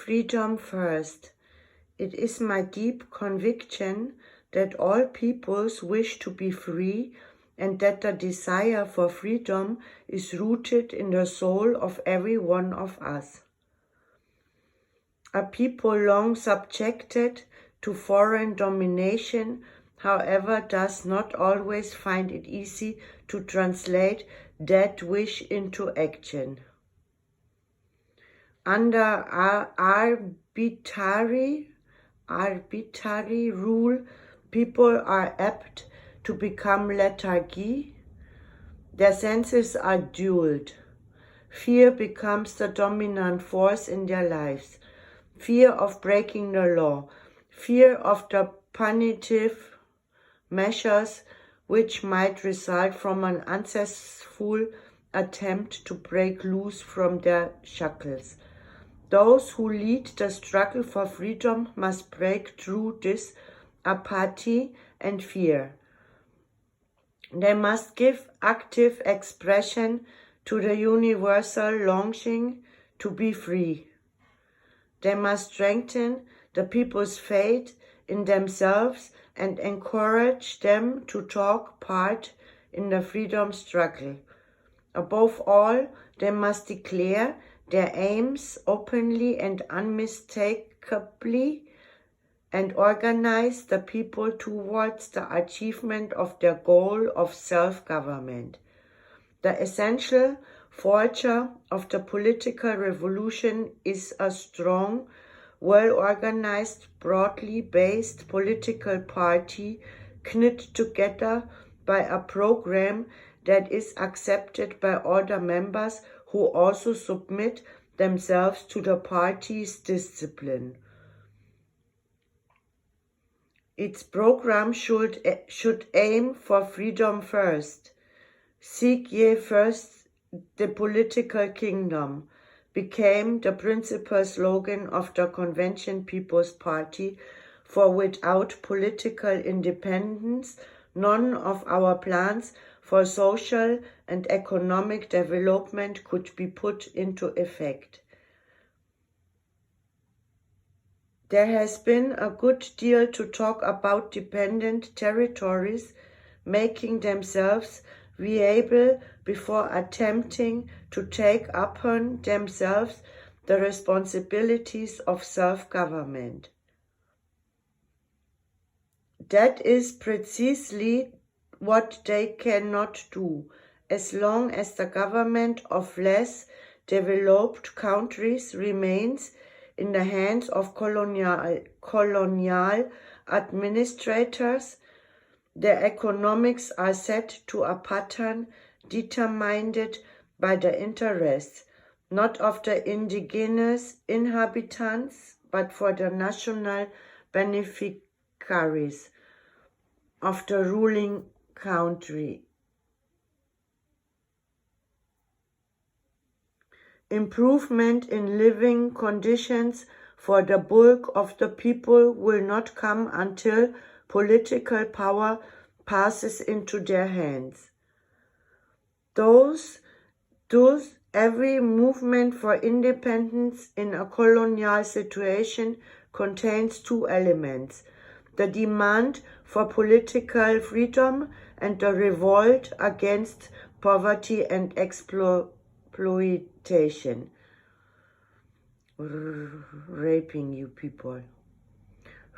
Freedom first. It is my deep conviction that all peoples wish to be free and that the desire for freedom is rooted in the soul of every one of us. A people long subjected to foreign domination, however, does not always find it easy to translate that wish into action. Under arbitrary rule, people are apt to become lethargy. Their senses are dulled. Fear becomes the dominant force in their lives. Fear of breaking the law, fear of the punitive measures which might result from an unsuccessful attempt to break loose from their shackles. Those who lead the struggle for freedom must break through this apathy and fear. They must give active expression to the universal longing to be free. They must strengthen the people's faith in themselves and encourage them to take part in the freedom struggle. Above all, they must declare their aims openly and unmistakably and organize the people towards the achievement of their goal of self-government. The essential feature of the political revolution is a strong, well-organized, broadly based political party knit together by a program that is accepted by all the members who also submit themselves to the party's discipline. Its program should aim for freedom first. Seek ye first the political kingdom became the principal slogan of the Convention People's Party, for without political independence, none of our plans for social and economic development could be put into effect. There has been a good deal to talk about dependent territories making themselves viable before attempting to take upon themselves the responsibilities of self-government. That is precisely what they cannot do, as long as the government of less developed countries remains in the hands of colonial administrators. Their economics are set to a pattern determined by the interests, not of the indigenous inhabitants, but for the national beneficiaries of the ruling country. Improvement in living conditions for the bulk of the people will not come until political power passes into their hands. Thus, every movement for independence in a colonial situation contains two elements: the demand for political freedom and the revolt against poverty and exploitation. Raping you people.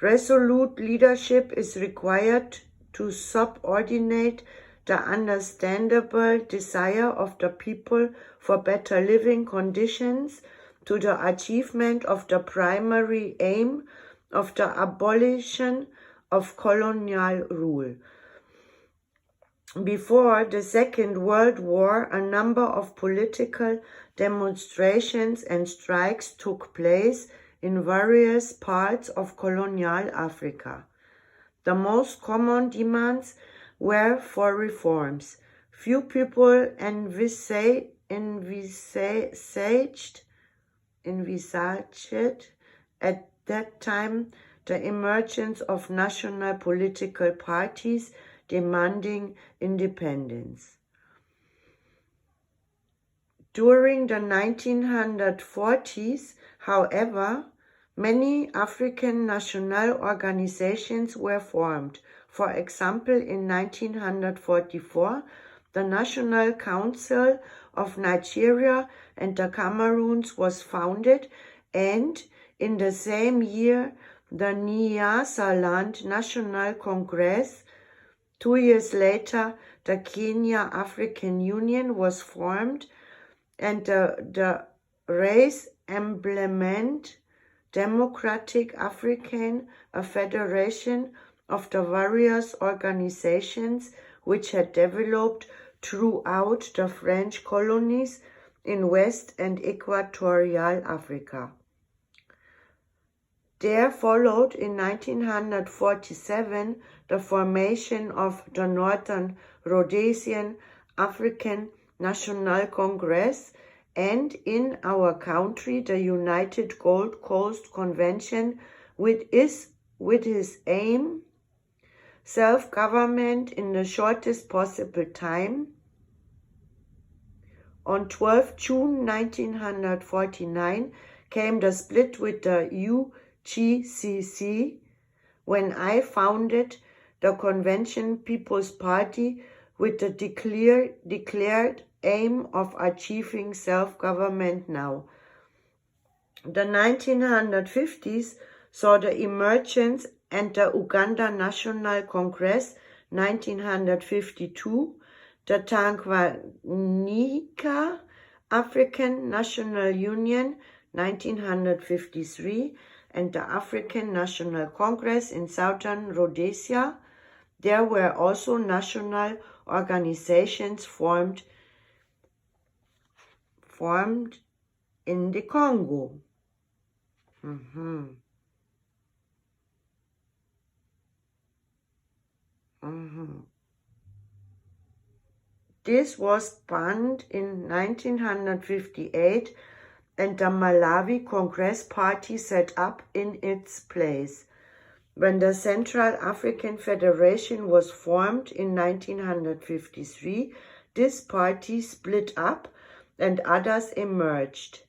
Resolute leadership is required to subordinate the understandable desire of the people for better living conditions to the achievement of the primary aim of the abolition of colonial rule. Before the Second World War, a number of political demonstrations and strikes took place in various parts of colonial Africa. The most common demands were for reforms. Few people envisaged at that time the emergence of national political parties demanding independence. During the 1940s, however, Many African national organizations were formed. For example, in 1944, the National Council of Nigeria and the Cameroons was founded, and in the same year, the Nyasaland National Congress. 2 years later, the Kenya African Union was formed, and the race emblement Democratic African, a federation of the various organizations which had developed throughout the French colonies in West and Equatorial Africa. There followed in 1947 the formation of the Northern Rhodesian African National Congress, and in our country the United Gold Coast Convention with its aim, self-government in the shortest possible time. On 12 June 1949 came the split with the UGCC, when I founded the Convention People's Party with the declared aim of achieving self-government now. The 1950s saw the emergence and the Uganda National Congress 1952, the Tanganyika African National Union 1953, and the African National Congress in Southern Rhodesia. There were also national organizations formed in the Congo. This was banned in 1958, and the Malawi Congress Party set up in its place. When the Central African Federation was formed in 1953, this party split up and others emerged.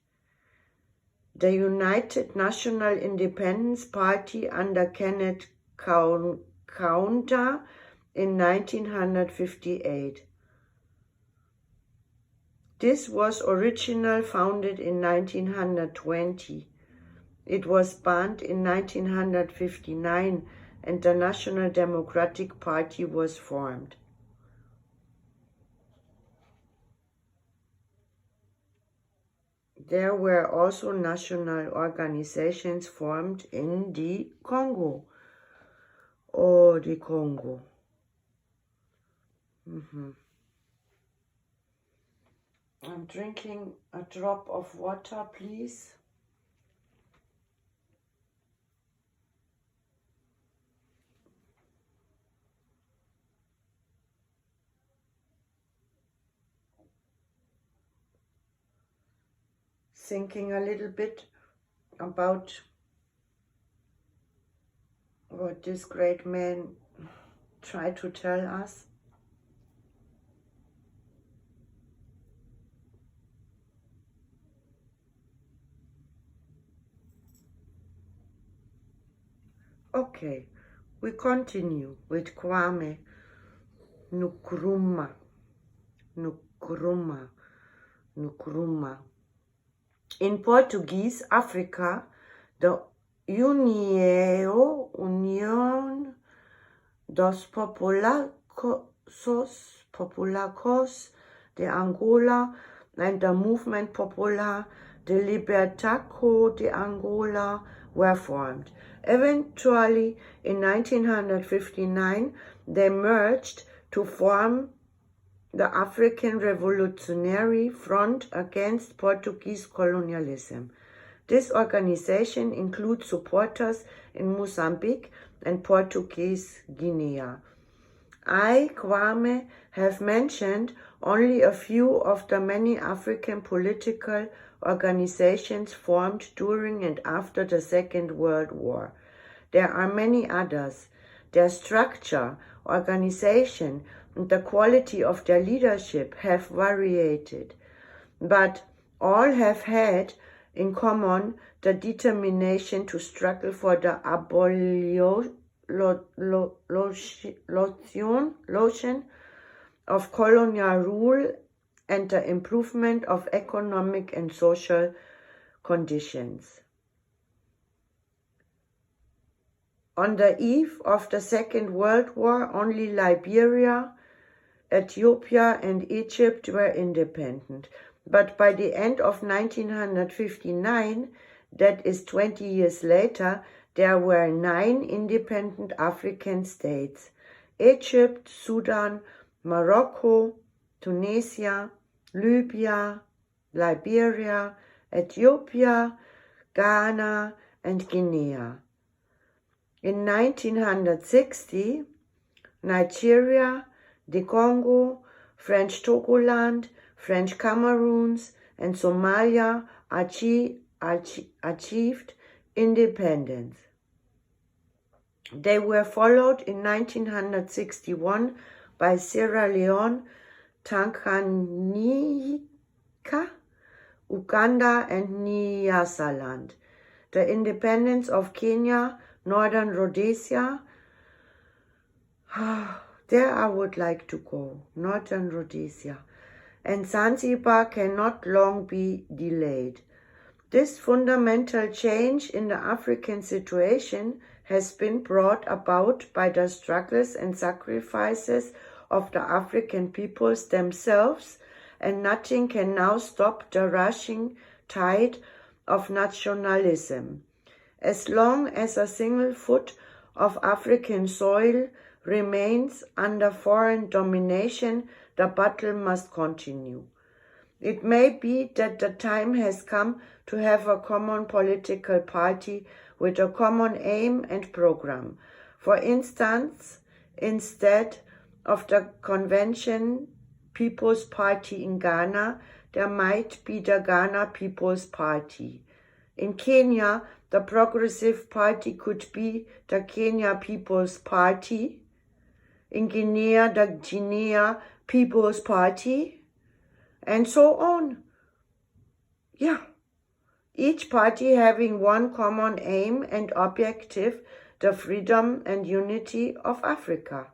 The United National Independence Party under Kenneth Kaunda in 1958. This was originally founded in 1920. It was banned in 1959, and the National Democratic Party was formed. There were also national organizations formed in the Congo. Oh, the Congo. I'm drinking a drop of water, please. Thinking a little bit about what this great man tried to tell us. Okay, we continue with Kwame Nkrumah. In Portuguese, Africa, the União dos Populacos de Angola and the Movement Popular de Libertação de Angola were formed. Eventually, in 1959, they merged to form the African Revolutionary Front against Portuguese colonialism. This organization includes supporters in Mozambique and Portuguese Guinea. I, Kwame, have mentioned only a few of the many African political organizations formed during and after the Second World War. There are many others. Their structure, organization, and the quality of their leadership have varied, but all have had in common the determination to struggle for the abolition of colonial rule and the improvement of economic and social conditions. On the eve of the Second World War, only Liberia, Ethiopia and Egypt were independent. But by the end of 1959, that is 20 years later, there were 9 independent African states: Egypt, Sudan, Morocco, Tunisia, Libya, Liberia, Ethiopia, Ghana, and Guinea. In 1960, Nigeria, the Congo, French Togoland, French Cameroons, and Somalia achieved independence. They were followed in 1961 by Sierra Leone, Tanganyika, Uganda, and Nyasaland. The independence of Kenya, Northern Rhodesia, there I would like to go, Northern Rhodesia, and Zanzibar cannot long be delayed. This fundamental change in the African situation has been brought about by the struggles and sacrifices of the African peoples themselves, and nothing can now stop the rushing tide of nationalism. As long as a single foot of African soil remains under foreign domination, the battle must continue. It may be that the time has come to have a common political party with a common aim and program. For instance, instead of the Convention People's Party in Ghana, there might be the Ghana People's Party. In Kenya, the Progressive Party could be the Kenya People's Party. In Guinea, the Guinea People's Party, and so on. Yeah, each party having one common aim and objective, the freedom and unity of Africa.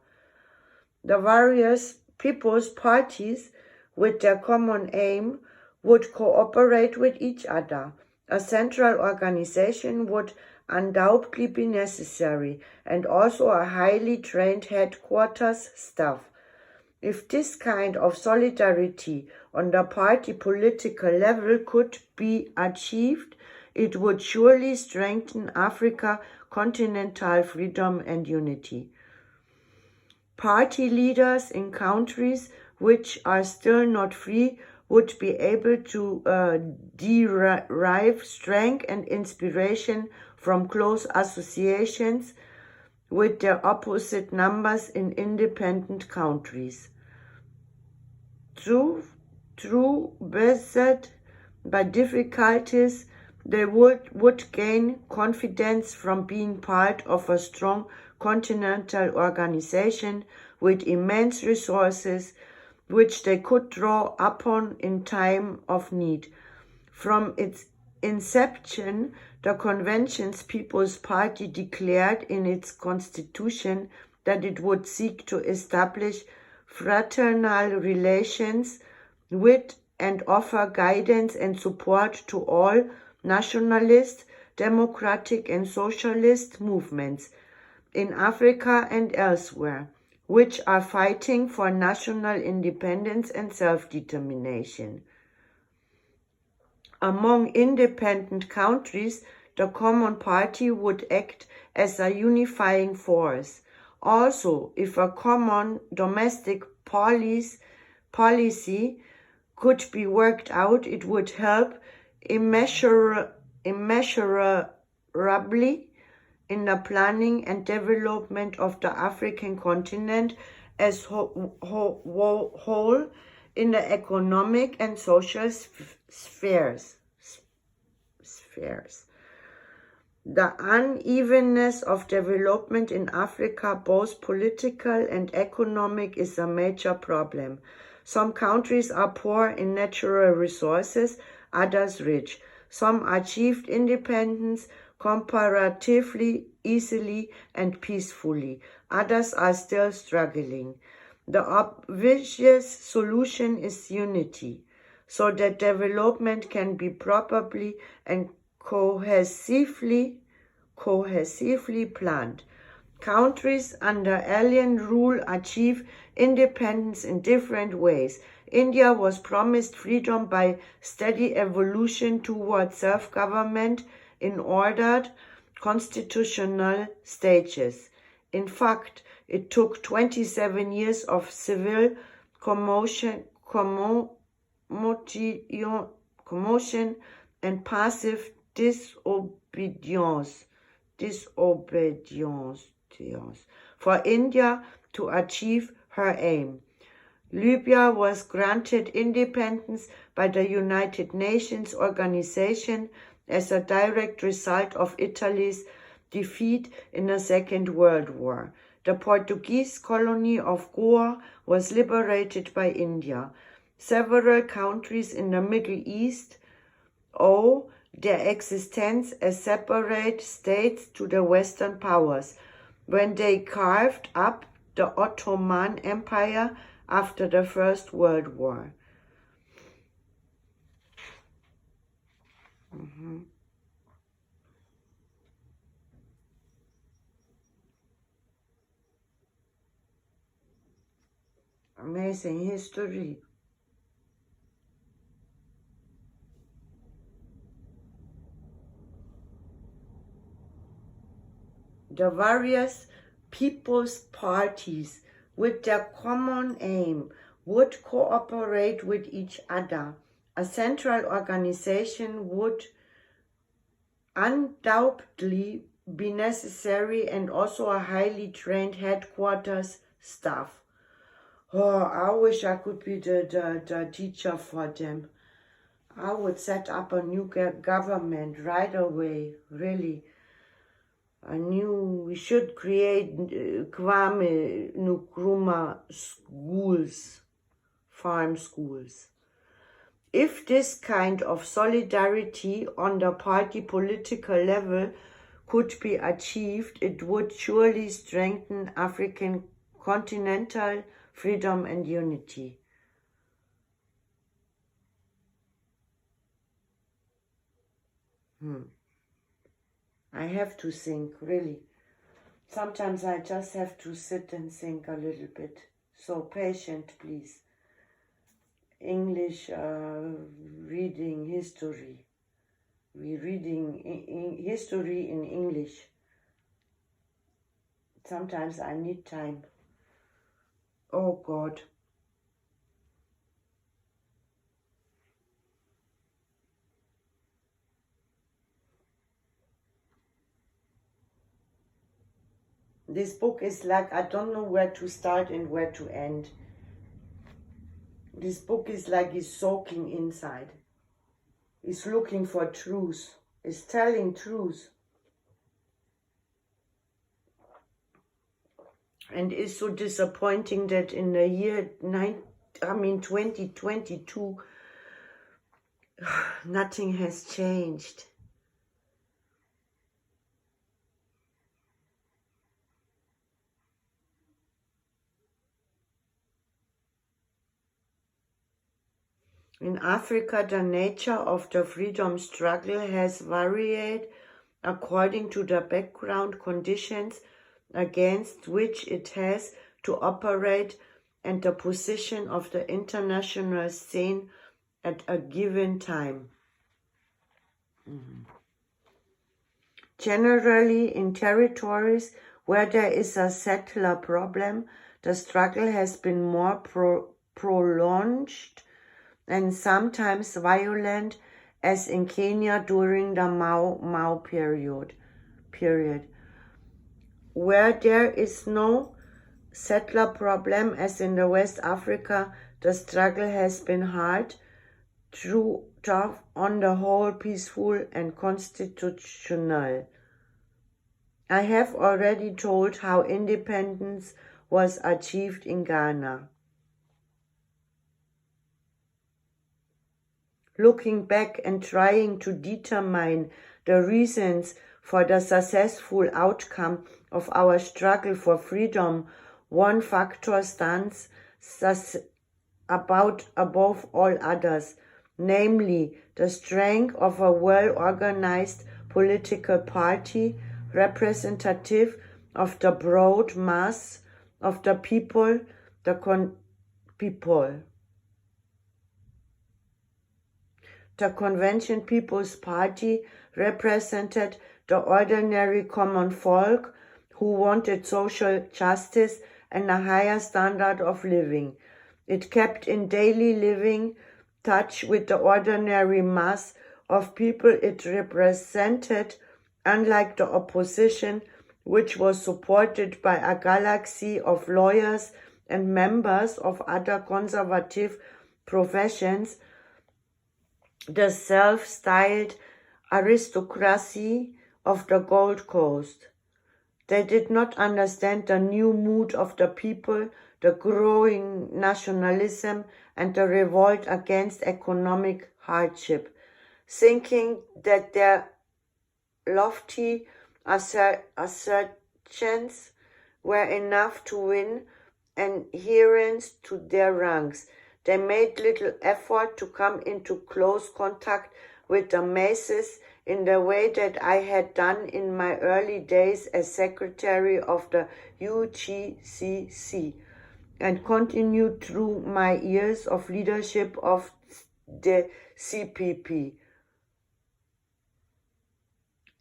The various people's parties with their common aim would cooperate with each other. A central organization would undoubtedly be necessary, and also a highly trained headquarters staff. If this kind of solidarity on the party political level could be achieved, it would surely strengthen Africa's continental freedom and unity. Party leaders in countries which are still not free would be able to derive strength and inspiration from close associations with their opposite numbers in independent countries. Through beset by difficulties, they would gain confidence from being part of a strong continental organization with immense resources which they could draw upon in time of need. From its inception, the Convention's People's Party declared in its constitution that it would seek to establish fraternal relations with and offer guidance and support to all nationalist, democratic and socialist movements in Africa and elsewhere, which are fighting for national independence and self-determination. Among independent countries, the Common Party would act as a unifying force. Also, if a common domestic policy could be worked out, it would help immeasurably in the planning and development of the African continent as whole in the economic and social spheres. The unevenness of development in Africa, both political and economic, is a major problem. Some countries are poor in natural resources, others rich. Some achieved independence comparatively easily and peacefully. Others are still struggling. The obvious solution is unity, so that development can be properly and cohesively planned. Countries under alien rule achieve independence in different ways. India was promised freedom by steady evolution towards self-government in ordered constitutional stages. In fact, it took 27 years of civil commotion and passive disobedience for India to achieve her aim. Libya was granted independence by the United Nations Organization as a direct result of Italy's defeat in the Second World War. The Portuguese colony of Goa was liberated by India. Several countries in the Middle East owe their existence as separate states to the Western powers when they carved up the Ottoman Empire after the First World War. Amazing history. The various people's parties, with their common aim, would cooperate with each other. A central organization would undoubtedly be necessary, and also a highly trained headquarters staff. Oh, I wish I could be the teacher for them. I would set up a new government right away, really. We should create Kwame, Nkrumah schools, farm schools. If this kind of solidarity on the party political level could be achieved, it would surely strengthen African continental freedom and unity. I have to think, really. Sometimes I just have to sit and think a little bit. So patient, please. English reading history. We're reading history in English. Sometimes I need time. Oh God. This book is like, I don't know where to start and where to end. This book is like it's soaking inside. It's looking for truth. It's telling truth. And it's so disappointing that in the year 2022, nothing has changed. In Africa, the nature of the freedom struggle has varied according to the background conditions against which it has to operate and the position of the international scene at a given time. Generally, in territories where there is a settler problem, the struggle has been more prolonged and sometimes violent, as in Kenya during the Mau period. Where there is no settler problem, as in the West Africa, the struggle has been hard, tough, on the whole peaceful and constitutional. I have already told how independence was achieved in Ghana. looking back and trying to determine the reasons for the successful outcome of our struggle for freedom, one factor stands above all others, namely the strength of a well-organized political party representative of the broad mass of the people, people. The Convention People's Party represented the ordinary common folk who wanted social justice and a higher standard of living. It kept in daily living touch with the ordinary mass of people it represented, unlike the opposition, which was supported by a galaxy of lawyers and members of other conservative professions. The self-styled aristocracy of the Gold Coast. They did not understand the new mood of the people, the growing nationalism, and the revolt against economic hardship, thinking that their lofty assertions were enough to win adherents to their ranks. They made little effort to come into close contact with the masses in the way that I had done in my early days as secretary of the UGCC, and continued through my years of leadership of the CPP.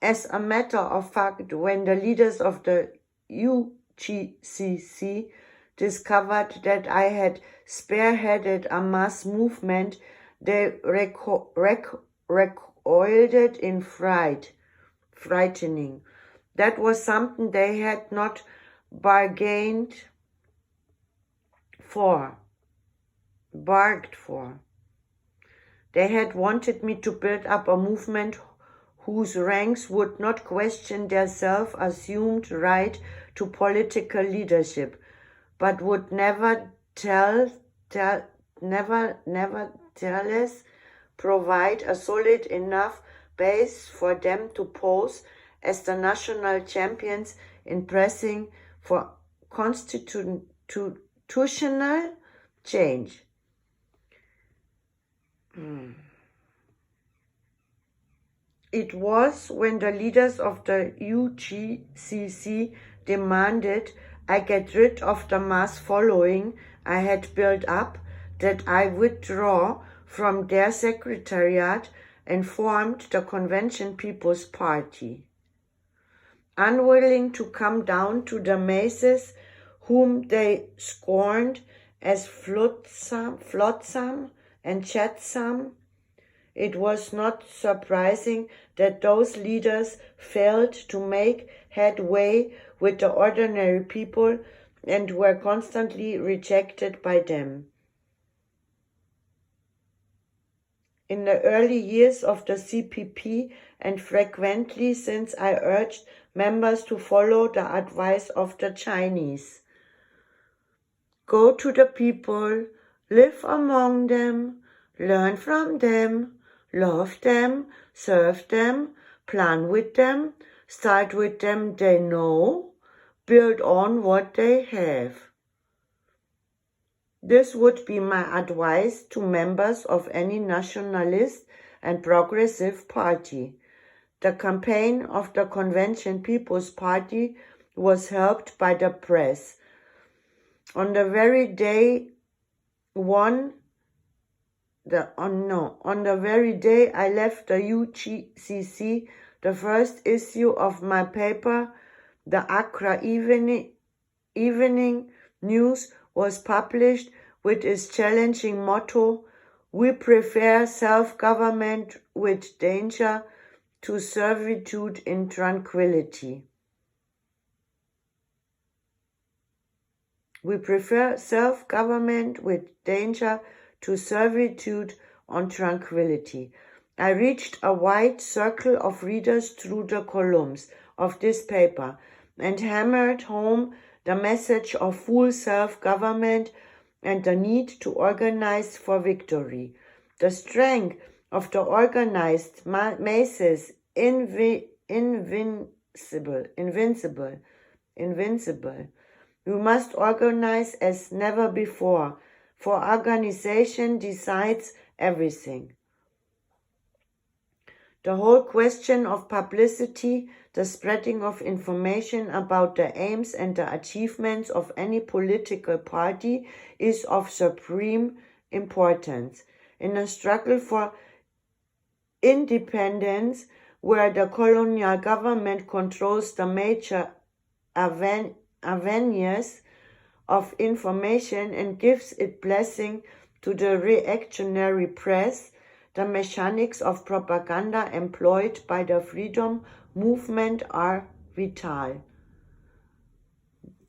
As a matter of fact, when the leaders of the UGCC discovered that I had spearheaded a mass movement, they recoiled in frightening. That was something they had not bargained for. They had wanted me to build up a movement whose ranks would not question their self-assumed right to political leadership, but would nevertheless provide a solid enough base for them to pose as the national champions in pressing for constitutional change. It was when the leaders of the UGCC demanded I get rid of the mass following I had built up that I withdraw from their secretariat and formed the Convention People's Party. Unwilling to come down to the masses whom they scorned as flotsam and jetsam, it was not surprising that those leaders failed to make headway with the ordinary people and were constantly rejected by them. In the early years of the CPP, and frequently since I urged members to follow the advice of the Chinese. Go to the people, live among them, learn from them, love them, serve them, plan with them, start with them they know, build on what they have. This would be my advice to members of any nationalist and progressive party. The campaign of the Convention People's Party was helped by the press. On the very day I left the UGCC, the first issue of my paper, the Accra Evening News, was published with its challenging motto, "We prefer self-government with danger to servitude in tranquility." We prefer self-government with danger to servitude on tranquility. I reached a wide circle of readers through the columns of this paper and hammered home the message of full self-government and the need to organize for victory. The strength of the organized masses invincible. We must organize as never before, for organization decides everything. The whole question of publicity, the spreading of information about the aims and the achievements of any political party is of supreme importance. In a struggle for independence, where the colonial government controls the major avenues of information and gives its blessing to the reactionary press, the mechanics of propaganda employed by the freedom movement are vital.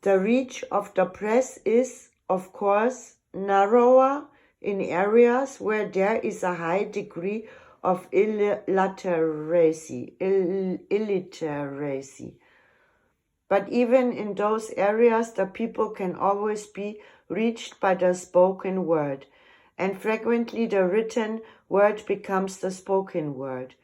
The reach of the press is, of course, narrower in areas where there is a high degree of illiteracy. But even in those areas, the people can always be reached by the spoken word, and frequently the written word becomes the spoken word.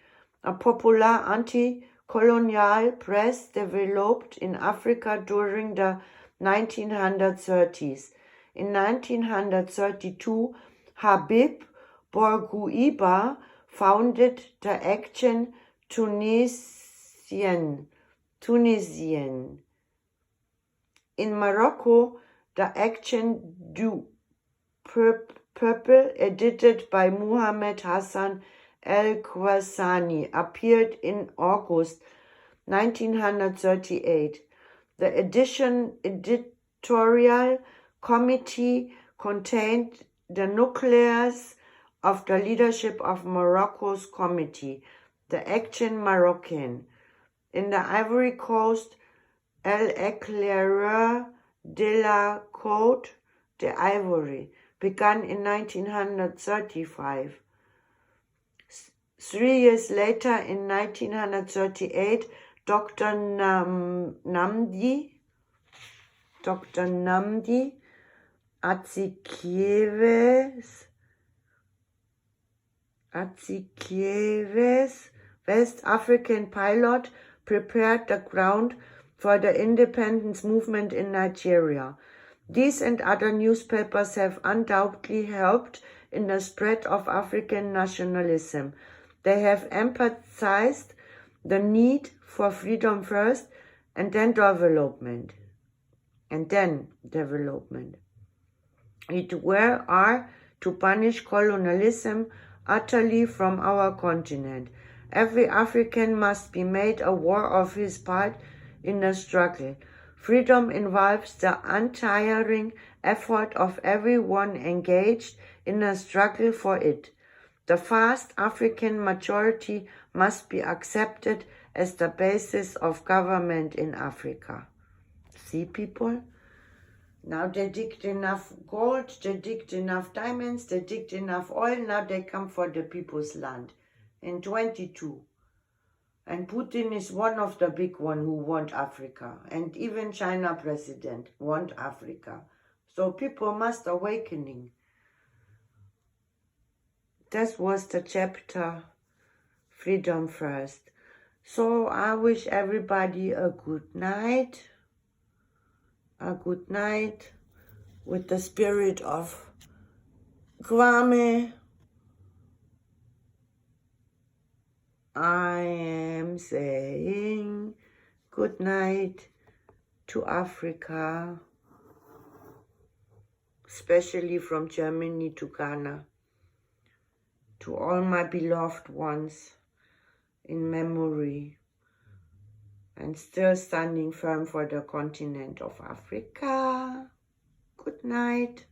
A popular anti-colonial press developed in Africa during the 1930s. In 1932, Habib Bourguiba founded the Action Tunisienne. In Morocco, the Action du Peuple, edited by Muhammad Hassan el-Khwarizmi, appeared in August 1938. The editorial committee contained the nucleus of the leadership of Morocco's committee, the Action Marocaine. In the Ivory Coast, L'Éclaireur de la Côte d'Ivoire began in 1935. 3 years later, in 1938, Dr. Nnamdi Azikiwe's West African pilot prepared the ground for the independence movement in Nigeria. These and other newspapers have undoubtedly helped in the spread of African nationalism. They have emphasized the need for freedom first and then development. It are to punish colonialism utterly from our continent. Every African must be made aware of his part in the struggle. Freedom involves the untiring effort of everyone engaged in a struggle for it. The vast African majority must be accepted as the basis of government in Africa. See, people? Now they digged enough gold, they digged enough diamonds, they digged enough oil, now they come for the people's land. In 22. And Putin is one of the big one who want Africa. And even China president want Africa. So people must awakening. That was the chapter, Freedom First. So I wish everybody a good night. A good night with the spirit of Kwame. I am saying good night to Africa, especially from Germany to Ghana, to all my beloved ones in memory, and still standing firm for the continent of Africa. Good night.